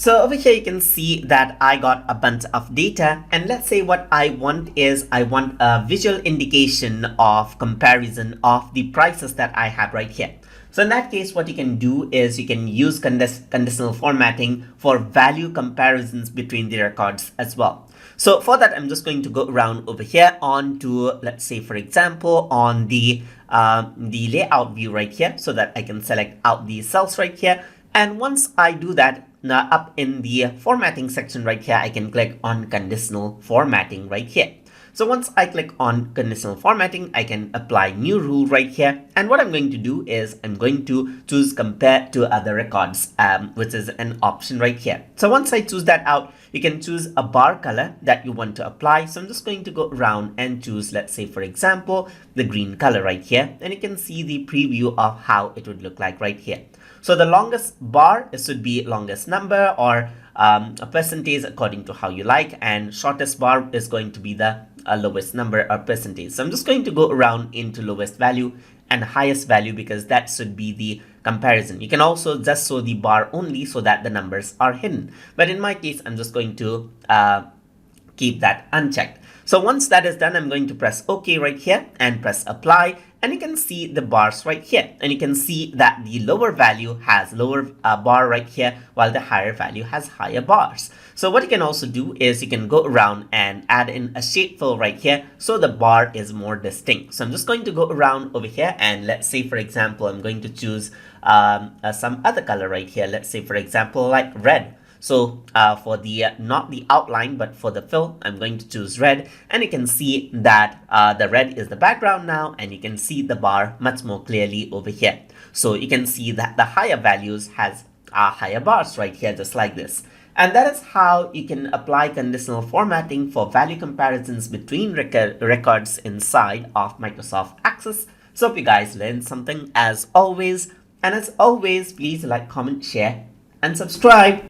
So over here you can see that I got a bunch of data, and let's say what I want is I want a visual indication of comparison of the prices that I have right here. So in that case, what you can do is you can use conditional formatting for value comparisons between the records as well. So for that, I'm just going to go around over here on to, let's say, for example, on the layout view right here, so that I can select out these cells right here. And once I do that, now up in the formatting section right here, I can click on conditional formatting right here. So once I click on conditional formatting, I can apply new rule right here. And what I'm going to do is I'm going to choose compare to other records, which is an option right here. So once I choose that out, you can choose a bar color that you want to apply. So I'm just going to go around and choose, let's say, for example, the green color right here. And you can see the preview of how it would look like right here. So the longest bar should be longest number, or a percentage according to how you like, and shortest bar is going to be the lowest number or percentage. So I'm just going to go around into lowest value and highest value, because that should be the comparison. You can also just show the bar only so that the numbers are hidden. But in my case, I'm just going to keep that unchecked. So once that is done, I'm going to press OK right here and press apply. And you can see the bars right here, and you can see that the lower value has lower bar right here, while the higher value has higher bars. So what you can also do is you can go around and add in a shape fill right here, so the bar is more distinct. So I'm just going to go around over here, and let's say, for example, I'm going to choose some other color right here. Let's say, for example, like red. So for the not the outline, but for the fill, I'm going to choose red, and you can see that the red is the background now, and you can see the bar much more clearly over here. So you can see that the higher values has higher bars right here, just like this. And that is how you can apply conditional formatting for value comparisons between records inside of Microsoft Access. So hope you guys learned something as always. And as always, please like, comment, share, and subscribe.